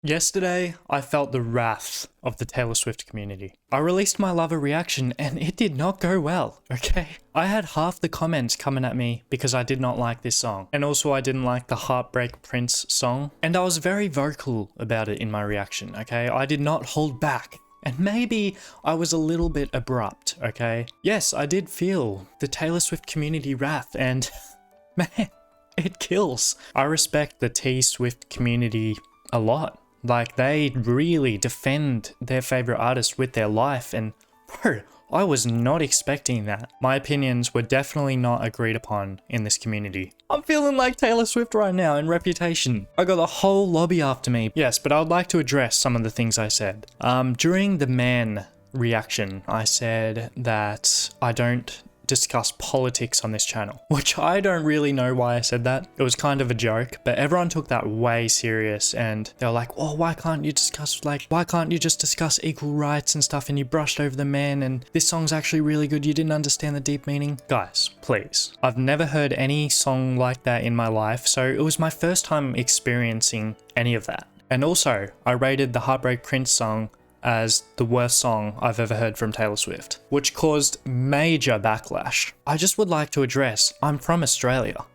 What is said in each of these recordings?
Yesterday, I felt the wrath of the Taylor Swift community. I released my Lover reaction and it did not go well, okay? I had half the comments coming at me because I did not like this song. And also I didn't like the Heartbreak Prince song. And I was very vocal about it in my reaction, okay? I did not hold back. And maybe I was a little bit abrupt, okay? Yes, I did feel the Taylor Swift community wrath and man, it kills. I respect the T Swift community a lot. Like, they really defend their favorite artist with their life, and bro, I was not expecting that. My opinions were definitely not agreed upon in this community. I'm feeling like Taylor Swift right now in Reputation. I got the whole lobby after me. Yes, but I would like to address some of the things I said. During the man reaction, I said that I don't discuss politics on this channel, which I don't really know why I said that. It was kind of a joke, but everyone took that way serious and they were like, oh, why can't you just discuss equal rights and stuff, and you brushed over the men, and this song's actually really good, you didn't understand the deep meaning. Guys, please. I've never heard any song like that in my life, so it was my first time experiencing any of that. And also, I rated the Heartbreak Prince song as the worst song I've ever heard from Taylor Swift, which caused major backlash. I just would like to address, I'm from Australia.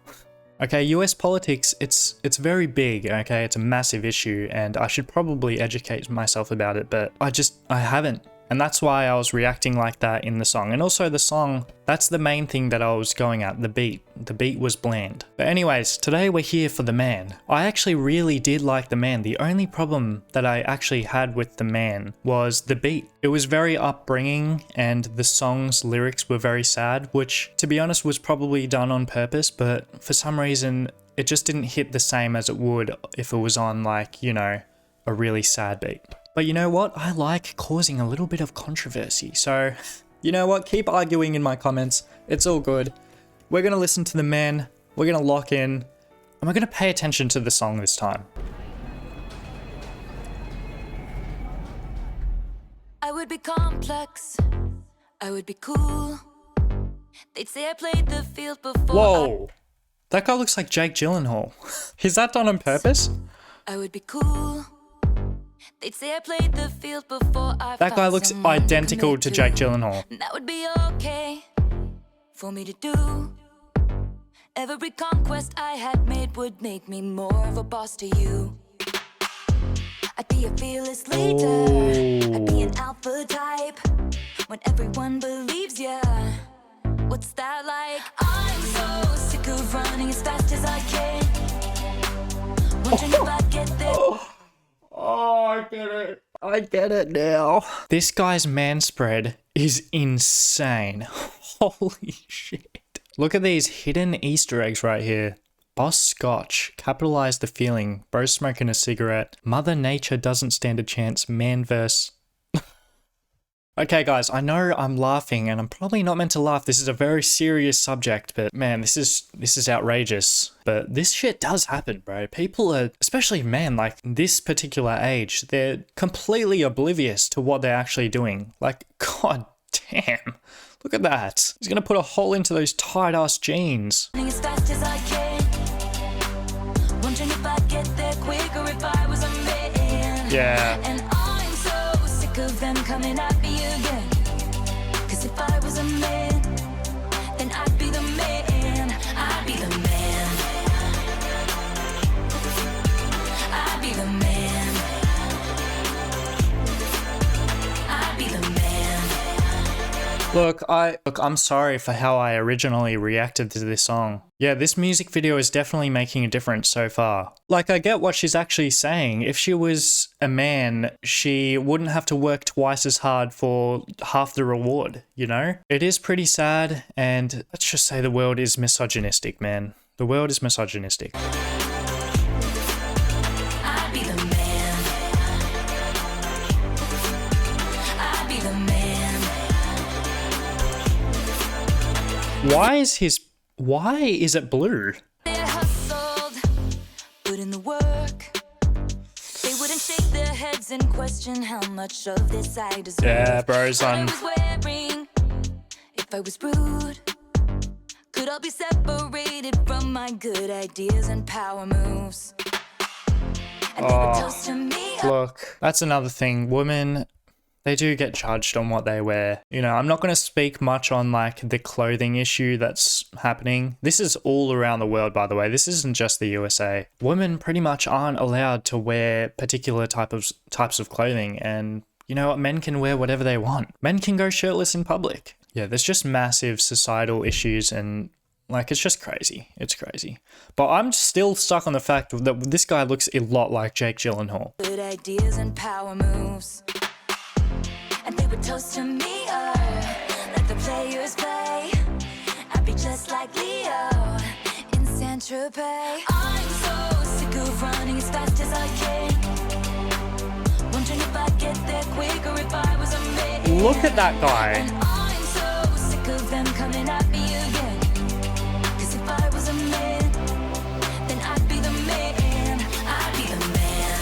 Okay, US politics, it's very big, okay? It's a massive issue and I should probably educate myself about it, but I haven't. And that's why I was reacting like that in the song. And also the song, that's the main thing that I was going at, the beat. The beat was bland. But anyways, today we're here for The Man. I actually really did like The Man. The only problem that I actually had with The Man was the beat. It was very upbringing and the song's lyrics were very sad, which to be honest was probably done on purpose, but for some reason it just didn't hit the same as it would if it was on, like, you know, a really sad beat. But you know what? I like causing a little bit of controversy. So, you know what? Keep arguing in my comments. It's all good. We're going to listen to The Man. We're going to lock in. And we're going to pay attention to the song this time. I would be complex. I would be cool. They'd say I played the field before. Whoa. That guy looks like Jake Gyllenhaal. Is that done on purpose? I would be cool. They'd say I played the field before I That guy looks identical to Jake Gyllenhaal. That would be okay for me to do. Every conquest I had made would make me more of a boss to you. I'd be a fearless leader. I'd be an alpha type. When everyone believes ya, what's that like? I'm so sick of running as fast as I can. Wondering if I'd get there. Oh, I get it. I get it now. This guy's man spread is insane. Holy shit. Look at these hidden Easter eggs right here. Boss Scotch, capitalize the feeling, bro smoking a cigarette, Mother Nature doesn't stand a chance, man verse. Okay guys, I know I'm laughing and I'm probably not meant to laugh. This is a very serious subject, but man, this is outrageous. But this shit does happen, bro. People are, especially men, like this particular age, they're completely oblivious to what they're actually doing. Like, god damn. Look at that. He's gonna put a hole into those tight ass jeans. As fast as I can. Wondering if I'd get there quicker if I was a man. Yeah. And I'm so sick of them coming at me again. Cause if I was a man, then I'd be the man. I'd be the man. I'd be the man. I'd be the man. Look, I'm sorry for how I originally reacted to this song. Yeah, this music video is definitely making a difference so far. Like, I get what she's actually saying. If she was a man, she wouldn't have to work twice as hard for half the reward, you know? It is pretty sad, and let's just say the world is misogynistic, man. The world is misogynistic. I'd be the man. I'd be the man. Why is it blue? They hustled, put in the work. They wouldn't shake their heads and question how much of this I deserve. Yeah, bro, son. What I was wearing, if I was rude, could all be separated from my good ideas and power moves. And they would toast to me. Look, that's another thing. Women, they do get judged on what they wear. You know, I'm not going to speak much on like the clothing issue that's happening. This is all around the world, by the way. This isn't just the USA. Women pretty much aren't allowed to wear particular types of clothing, and you know what? Men can wear whatever they want. Men can go shirtless in public. Yeah, there's just massive societal issues, and like, it's just crazy. It's crazy. But I'm still stuck on the fact that this guy looks a lot like Jake Gyllenhaal. Good ideas and power moves. And they would toast to me, let the players play. I'd be just like Leo in Saint-Tropez. I'm so sick of running as fast as I can. Wondering if I'd get there quicker if I was a man. Look at that guy. And I'm so sick of them coming at me again. 'Cause if I was a man, then I'd be the man. I'd be the man.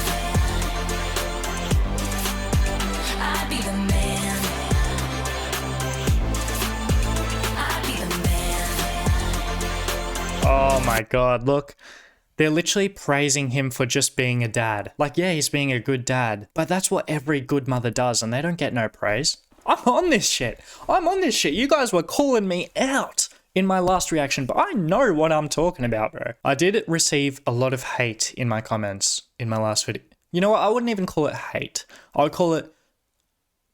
I'd be the man. I'd be the man. Oh my god, look. They're literally praising him for just being a dad. Like, yeah, he's being a good dad, but that's what every good mother does, and they don't get no praise. I'm on this shit. I'm on this shit. You guys were calling me out in my last reaction, but I know what I'm talking about, bro. I did receive a lot of hate in my comments in my last video. You know what? I wouldn't even call it hate. I would call it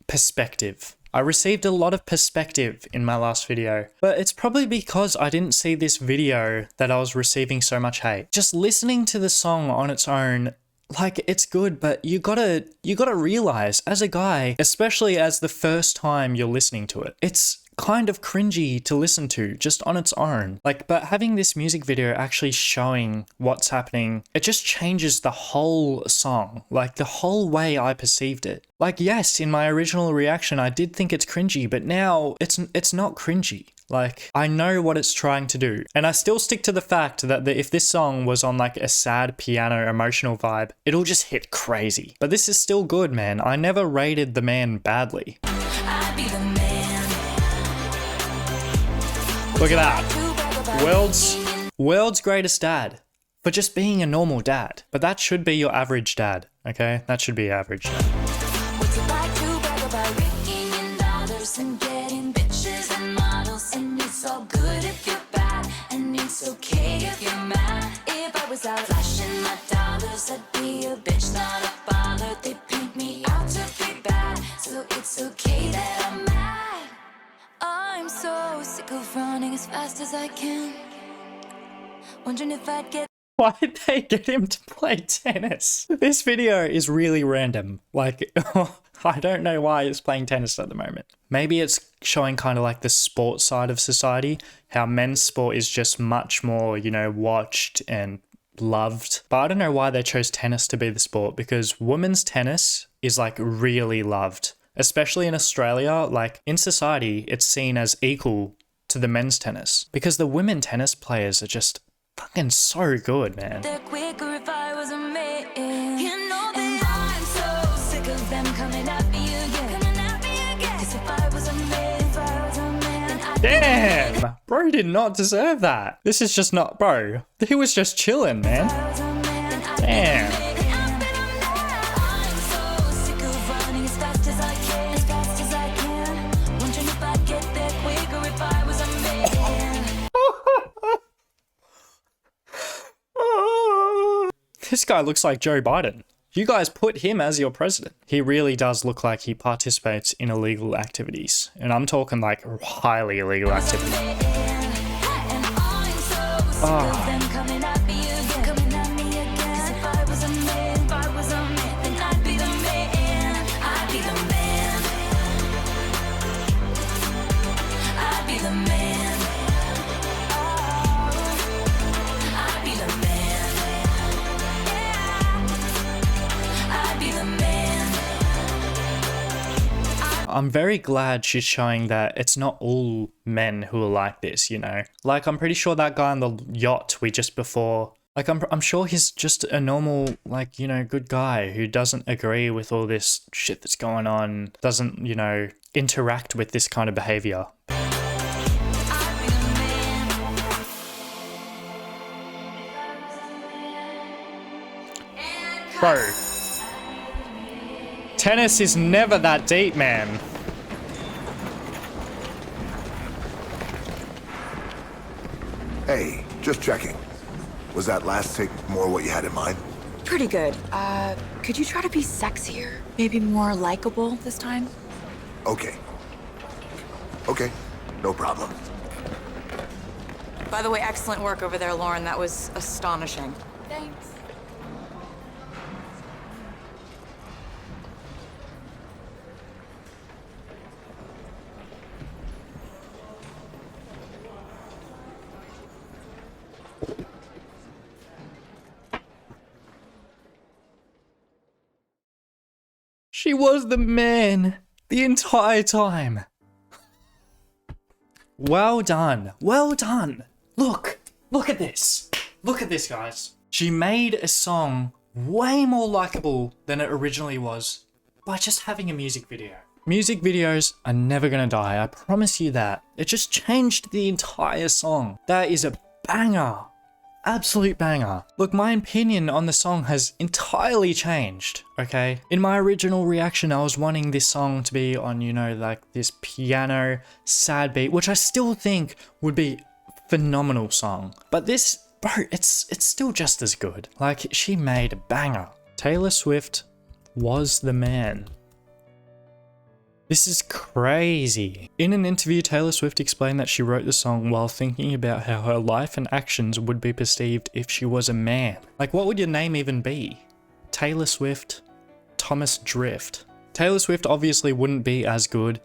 perspective. I received a lot of perspective in my last video, but it's probably because I didn't see this video that I was receiving so much hate. Just listening to the song on its own, like, it's good, but you gotta realize as a guy, especially as the first time you're listening to it, it's kind of cringy to listen to just on its own. Like, but having this music video actually showing what's happening, it just changes the whole song, like the whole way I perceived it. Like, yes, in my original reaction, I did think it's cringy, but now it's not cringy. Like, I know what it's trying to do. And I still stick to the fact that if this song was on like a sad piano emotional vibe, it'll just hit crazy. But this is still good, man. I never rated the man badly. I'd be the man. Look at that. World's greatest dad. For just being a normal dad. But that should be your average dad, okay? That should be average dad. What's it like to brag about raking in dollars and getting bitches and models? And it's all good if you're bad, and it's okay if you're mad. If I was out flashing my dollars, I'd be a bitch, not a baller. They paint me out to be bad, so it's okay that I'm mad. I'm so sick of running as fast as I can. Wondering if I'd get. Why did they get him to play tennis? This video is really random. Like, I don't know why he's playing tennis at the moment. Maybe it's showing kind of like the sports side of society, how men's sport is just much more, you know, watched and loved. But I don't know why they chose tennis to be the sport, because women's tennis is like really loved. Especially in Australia, like in society, it's seen as equal to the men's tennis. Because the women tennis players are just fucking so good, man. They're quicker if I was a man. You know that I'm so sick of them coming at me again. 'Cause if I was a man, Damn! Bro did not deserve that. This is just not, bro. He was just chilling, man. Damn. This guy looks like Joe Biden. You guys put him as your president. He really does look like he participates in illegal activities. And I'm talking like highly illegal activities. I'm very glad she's showing that it's not all men who are like this, you know? Like, I'm pretty sure that guy on the yacht we just before, like, I'm sure he's just a normal, like, you know, good guy who doesn't agree with all this shit that's going on, doesn't, you know, interact with this kind of behavior. Bro. Tennis is never that deep, man. Hey, just checking. Was that last take more what you had in mind? Pretty good. Could you try to be sexier? Maybe more likable this time? Okay. Okay, no problem. By the way, excellent work over there, Lauren. That was astonishing. Thanks. She was the man the entire time. Well done. Well done. Look at this. Look at this, guys. She made a song way more likable than it originally was by just having a music video. Music videos are never gonna die, I promise you that. It just changed the entire song. That is a banger. Absolute banger. Look, my opinion on the song has entirely changed, okay? In my original reaction, I was wanting this song to be on, you know, like this piano sad beat, which I still think would be a phenomenal song. But this, bro, it's still just as good. Like, she made a banger. Taylor Swift was the man. This is crazy. In an interview, Taylor Swift explained that she wrote the song while thinking about how her life and actions would be perceived if she was a man. Like, what would your name even be? Taylor Swift, Thomas Drift. Taylor Swift obviously wouldn't be as good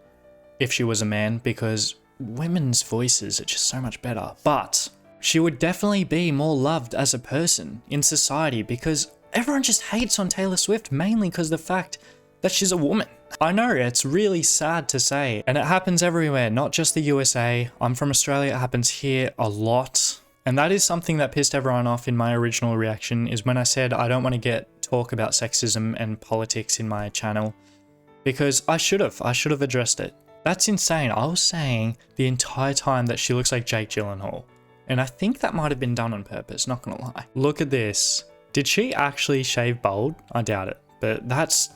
if she was a man because women's voices are just so much better. But she would definitely be more loved as a person in society because everyone just hates on Taylor Swift mainly because of the fact that she's a woman. I know, it's really sad to say, and it happens everywhere, not just the USA. I'm from Australia, it happens here a lot. And that is something that pissed everyone off in my original reaction, is when I said I don't want to talk about sexism and politics in my channel, because I should have addressed it. That's insane. I was saying the entire time that she looks like Jake Gyllenhaal, and I think that might have been done on purpose, not gonna lie. Look at this. Did she actually shave bald? I doubt it. But that's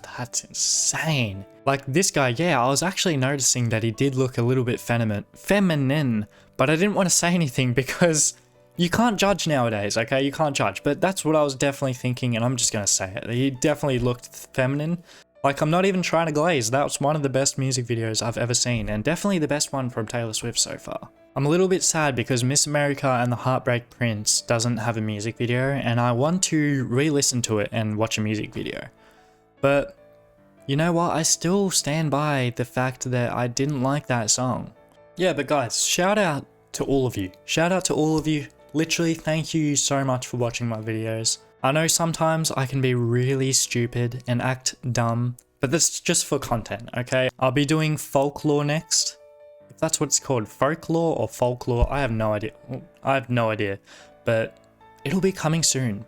insane. Like this guy, yeah, I was actually noticing that he did look a little bit feminine, but I didn't want to say anything because you can't judge nowadays, okay? You can't judge, but that's what I was definitely thinking, and I'm just gonna say it. He definitely looked feminine. Like, I'm not even trying to glaze. That's one of the best music videos I've ever seen, and definitely the best one from Taylor Swift so far. I'm a little bit sad because Miss America and the Heartbreak Prince doesn't have a music video, and I want to re-listen to it and watch a music video. But, you know what, I still stand by the fact that I didn't like that song. Yeah, but guys, shout out to all of you. Shout out to all of you. Literally, thank you so much for watching my videos. I know sometimes I can be really stupid and act dumb, but that's just for content, okay? I'll be doing folklore next. If that's what it's called, folklore or folklore, I have no idea. But it'll be coming soon.